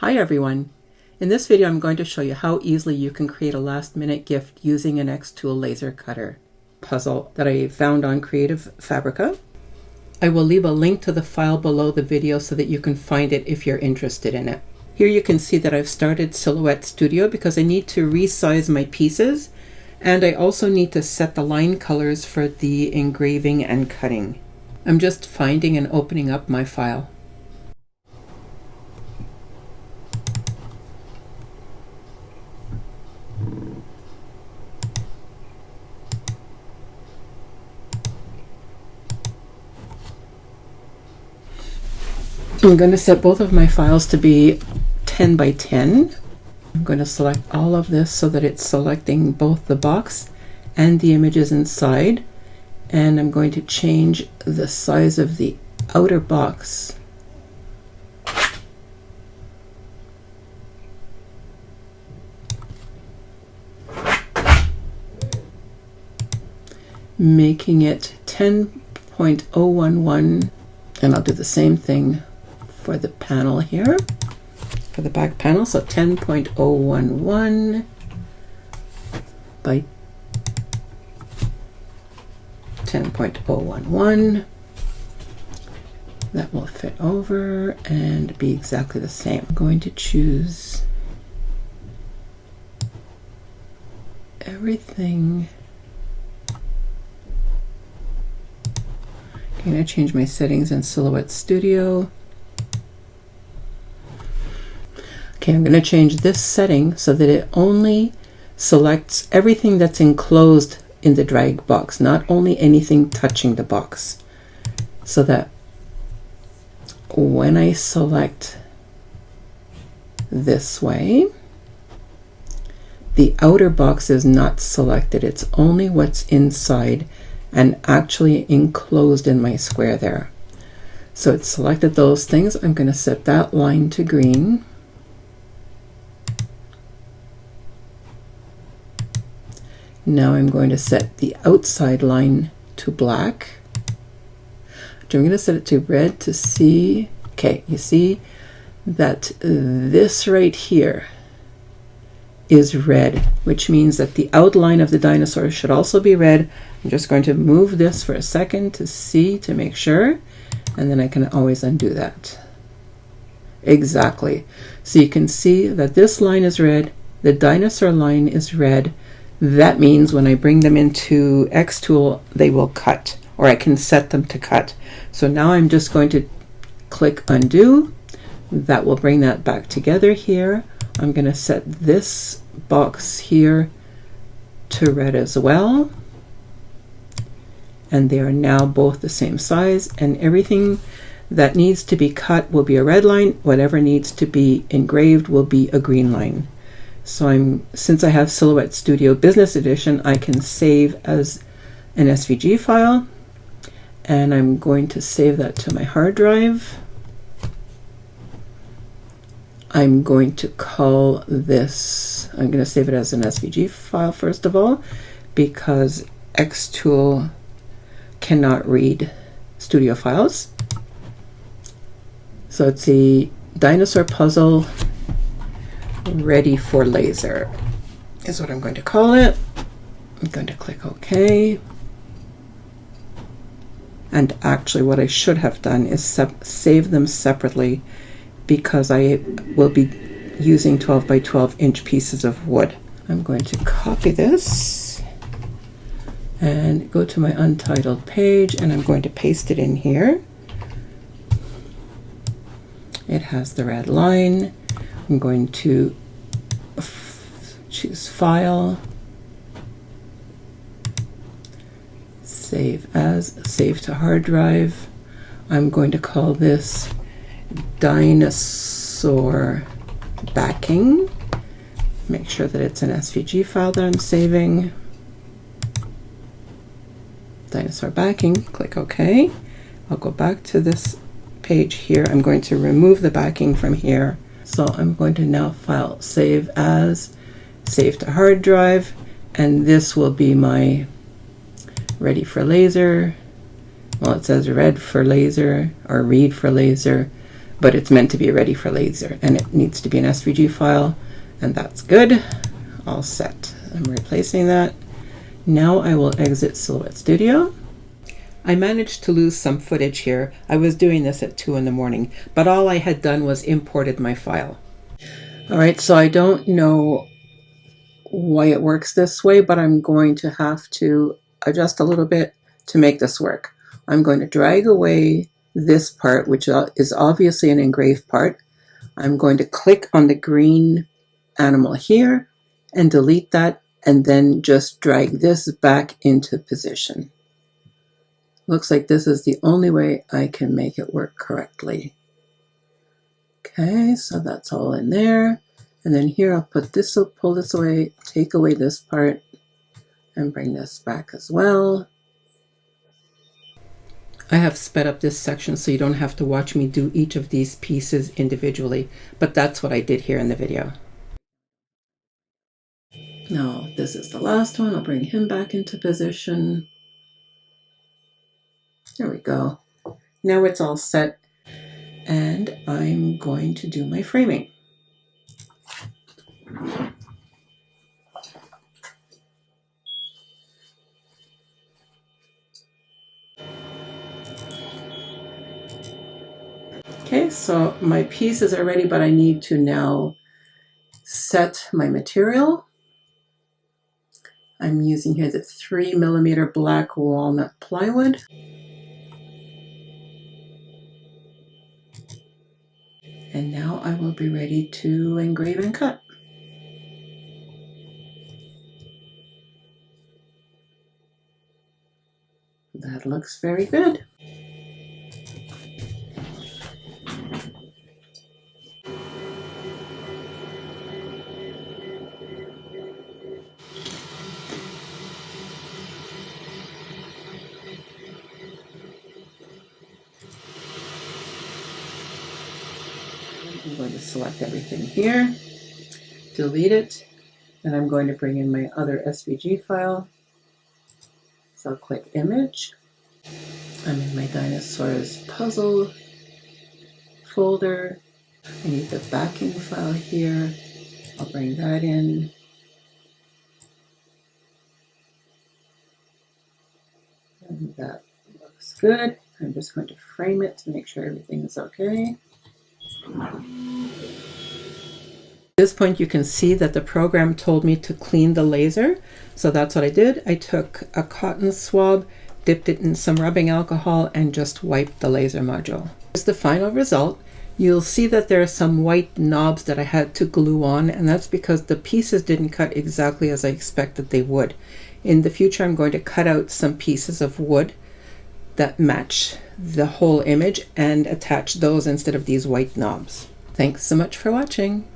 Hi everyone! In this video I'm going to show you how easily you can create a last-minute gift using an xTool laser cutter puzzle that I found on Creative Fabrica. I will leave a link to the file below the video so that you can find it if you're interested in it. Here you can see that I've started Silhouette Studio because I need to resize my pieces, and I also need to set the line colors for the engraving and cutting. I'm just finding and opening up my file. I'm going to set both of my files to be 10 by 10. I'm going to select all of this so that it's selecting both the box and the images inside. And I'm going to change the size of the outer box. Making it 10.011, and I'll do the same thing for the panel here, for the back panel. So 10.011 by 10.011. That will fit over and be exactly the same. I'm going to choose everything. I'm going to change my settings in Silhouette Studio. Okay, I'm going to change this setting so that it only selects everything that's enclosed in the drag box, not only anything touching the box, so that when I select this way, the outer box is not selected. It's only what's inside and actually enclosed in my square there. So it's selected those things. I'm going to set that line to green. Now I'm going to set the outside line to black. I'm going to set it to red to see. Okay, you see that this right here is red, which means that the outline of the dinosaur should also be red. I'm just going to move this for a second to see, to make sure, and then I can always undo that. Exactly. So you can see that this line is red, the dinosaur line is red. That means when I bring them into xTool, they will cut, or I can set them to cut. So now I'm just going to click undo. That will bring that back together here. I'm going to set this box here to red as well. And they are now both the same size, and everything that needs to be cut will be a red line. Whatever needs to be engraved will be a green line. So since I have Silhouette Studio Business Edition, I can save as an SVG file, and I'm going to save that to my hard drive. I'm going to call this, I'm going to save it as an SVG file first of all, because xTool cannot read studio files. So it's the Dinosaur Puzzle Ready for Laser is what I'm going to call it. I'm going to click OK. And actually what I should have done is save them separately, because I will be using 12 by 12 inch pieces of wood. I'm going to copy this and go to my untitled page, and I'm going to paste it in here. It has the red line. I'm going to choose File, Save As, Save to Hard Drive. I'm going to call this Dinosaur Backing. Make sure that it's an SVG file that I'm saving. Dinosaur Backing, click OK. I'll go back to this page here. I'm going to remove the backing from here. So I'm going to now file Save As, Save to Hard Drive, and this will be my Ready for Laser. Well, it says Read for Laser or Read for Laser, but it's meant to be ready for laser, and it needs to be an SVG file, and that's good. All set. I'm replacing that. Now I will exit Silhouette Studio. I managed to lose some footage here. I was doing this at 2 in the morning, but all I had done was imported my file. All right, so I don't know why it works this way, but I'm going to have to adjust a little bit to make this work. I'm going to drag away this part, which is obviously an engraved part. I'm going to click on the green animal here and delete that, and then just drag this back into position. Looks like this is the only way I can make it work correctly. Okay, so that's all in there. And then here I'll put this, pull this away, take away this part, and bring this back as well. I have sped up this section so you don't have to watch me do each of these pieces individually, but that's what I did here in the video. Now this is the last one. I'll bring him back into position. There we go. Now it's all set, and I'm going to do my framing. Okay, so my pieces are ready, but I need to now set my material. I'm using here the 3mm black walnut plywood. And now I will be ready to engrave and cut. That looks very good. I'm going to select everything here, delete it, and I'm going to bring in my other SVG file. So I'll click Image. I'm in my Dinosaur Puzzle folder. I need the backing file here. I'll bring that in. And that looks good. I'm just going to frame it to make sure everything is okay. At this point you can see that the program told me to clean the laser, so that's what I did. I took a cotton swab, dipped it in some rubbing alcohol, and just wiped the laser module. Here's the final result. You'll see that there are some white knobs that I had to glue on, and that's because the pieces didn't cut exactly as I expected they would. In the future I'm going to cut out some pieces of wood that match the whole image and attach those instead of these white knobs. Thanks so much for watching.